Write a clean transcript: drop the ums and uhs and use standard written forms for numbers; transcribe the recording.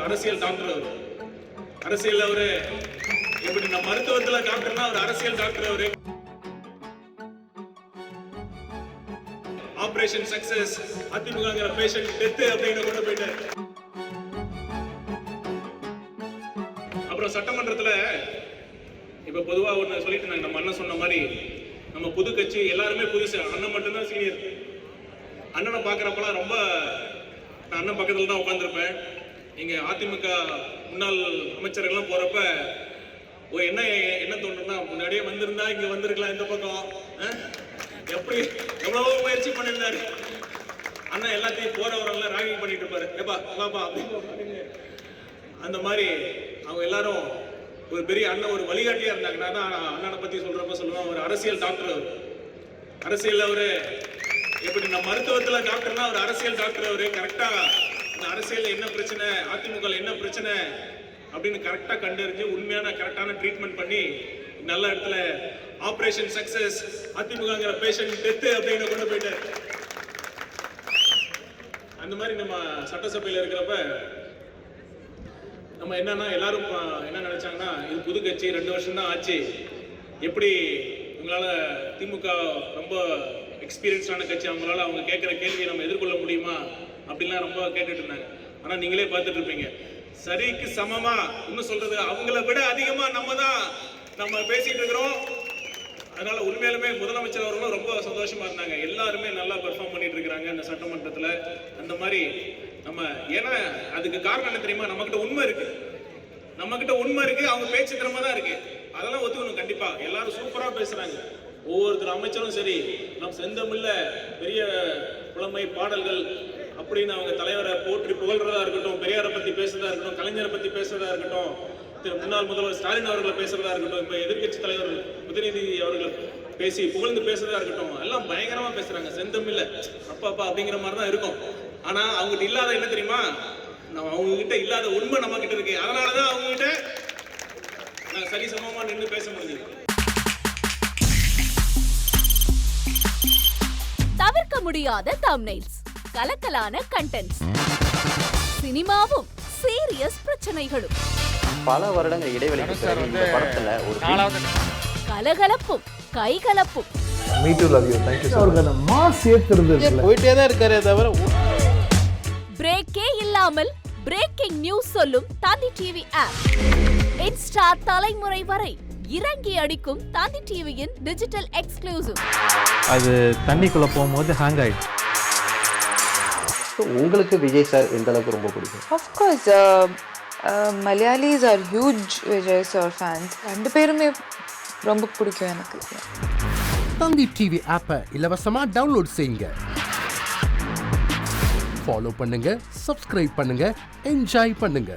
அரசியல் டாக்டர். அவர் அரசியல் அவரு எப்படி நம்ம மருத்துவத்துல டாக்டர்னா அவர் அரசியல் டாக்டர். அவரு ஆபரேஷன் சக்சஸ் அதிமுகங்கிற பேஷண்ட் டெத் அப்படின்னு கொண்டு போயிட்டாரு. அப்புறம் சட்டமன்றத்துல இப்ப பொதுவா ஒண்ணு சொல்லிட்டு இருந்தாங்க, நம்ம அண்ணன் சொன்ன மாதிரி நம்ம புது கட்சி எல்லாருமே புதுசு, அண்ணன் மட்டும்தான் சீனியர். அண்ணனை பாக்குறப்பெல்லாம் ரொம்ப நான் அண்ணன் பக்கத்துல தான் உட்காந்துருப்பேன். இங்க அதிமுக முன்னாள் அமைச்சர்கள்லாம் போறப்ப என்ன தோணுன்னா, முன்னாடியே வந்திருந்தா இங்க வந்திருக்கலாம் இந்த பக்கம். எப்படி எவ்வளவோ முயற்சி பண்ணியிருந்தாரு அண்ணன், எல்லாத்தையும் போறவரெல்லாம் ராகிங் பண்ணிட்டு இருப்பாரு. ஏப்பா பாப்பா அப்படின்னு அந்த மாதிரி அவங்க எல்லாரும் ஒரு பெரிய அண்ணன், ஒரு வழிகாட்டியா இருந்தாங்க. நான் தான் அண்ணனை பத்தி சொல்றப்ப சொல்லுவேன், ஒரு அரசியல் டாக்டர். அவர் அரசியல் அவரு எப்படி நம்ம மருத்துவத்துல டாக்டர்னா அவர் அரசியல் டாக்டர். அவரு கரெக்டா இந்த அரசியல் என்ன பிரச்சனை, அதிமுக என்ன பிரச்சனை அப்படின்னு கரெக்டா கண்டறிஞ்சு உண்மையான கரெக்டான ட்ரீட்மெண்ட் பண்ணி நல்ல இடத்துல ஆபரேஷன் சக்சஸ் அதிமுகங்கிற பேஷண்ட் டெத் அப்படின்னு கொண்டு போயிட்டாரு. அந்த மாதிரி நம்ம சட்டசபையில் இருக்கிறப்ப நம்ம என்னன்னா எல்லாரும் என்ன நினைச்சாங்கன்னா, இது புது கட்சி 2 வருஷம் தான் ஆச்சு, எப்படி உங்களால திமுக ரொம்ப எக்ஸ்பீரியன்ஸான கட்சி, அவங்களால அவங்க கேட்கிற கேள்வியை நம்ம எதிர்கொள்ள முடியுமா அப்படின்லாம் ரொம்ப கேட்டுட்டு இருந்தாங்க. ஆனா நீங்களே பார்த்துட்டு இருப்பீங்க, சரிக்கு சமமா இன்னும் சொல்றது அவங்கள விட அதிகமா நம்ம பேசிட்டு இருக்கிறோம். அதனால உண்மையிலுமே முதலமைச்சர் அவர்களும் ரொம்ப சந்தோஷமா இருந்தாங்க. எல்லாருமே நல்லா பெர்ஃபார்ம் பண்ணிட்டு இருக்காங்க இந்த சட்டமன்றத்துல. அந்த மாதிரி நம்ம ஏன்னா அதுக்கு காரணம் என்ன தெரியுமா, நம்மகிட்ட உண்மை இருக்கு, அவங்க பேச்சு திறமை தான் இருக்கு. அதெல்லாம் ஒத்துக்கணும் கண்டிப்பா. எல்லாரும் சூப்பரா பேசுறாங்க, ஒவ்வொருத்தர் அமைச்சரும் சரி. நம் செந்தமிழ்ல பெரிய புலமை பாடல்கள் அப்படின்னு அவங்க தலைவரை போற்றி புகழ்றதா இருக்கட்டும், பெரியாரை பத்தி பேசுறதா இருக்கட்டும், கலைஞரை பத்தி பேசுறதா இருக்கட்டும், முன்னாள் முதல்வர் ஸ்டாலின் அவர்களை பேசுறதா இருக்கட்டும், இப்ப எதிர்கட்சி தலைவர் உதயநிதி அவர்கள் பேசி புகழ்ந்து பேசுறதா இருக்கட்டும், எல்லாம் பயங்கரமா பேசுறாங்க செந்தமிழ்ல. அப்பா அப்படிங்கிற மாதிரி தான் இருக்கும். ஆனா அவங்ககிட்ட இல்லாத என்ன தெரியுமா, அவங்க கிட்ட இல்லாத உண்மை நம்ம கிட்ட இருக்கு. அதனாலதான் அவங்க கிட்ட நாங்க சரிசமமா நின்று பேச முடியுது. தவிர்க்க முடியாத தம்ப்நெயில்ஸ், கலக்கலான கண்டென்ட்ஸ், சினிமாவும் சீரியஸ் பிரச்சனைகளும், பல வருடங்கள் இடைவெளிக்கு பிறகு இந்த படத்துல ஒரு கலகலப்பும் கைகலப்பும். Me too, love you. Thank you so much. அவர்களை மாஸ் ஏத்துறது இல்ல, போயிட்டே தான் இருக்காரே தவிர பிரேக்கே இல்லாமல் பிரேக்கிங் நியூஸ் சொல்லும் தந்தி டிவி ஆப். இன்ஸ்டா தலைமுறை வரை இறங்கி அடிக்கும் தந்தி டிவியின் டிஜிட்டல் எக்ஸ்க்ளூசிவ். அது தண்ணிக்குள்ள போகும்போது ஹேங் ஆயிடுச்சு. உங்களுக்கு விஜய் சார் எந்த அளவுக்கு ரொம்ப பிடிக்கும்? Of course, Malayalis are huge Vijay sir fans. ரெண்டு பேருமே ரொம்ப பிடிக்கும் எனக்கு. தந்தி டிவி ஆப்பை இலவசமா டவுன்லோட் செய்யுங்க, ஃபாலோ பண்ணுங்க, சப்ஸ்கிரைப் பண்ணுங்க, என்ஜாய் பண்ணுங்க.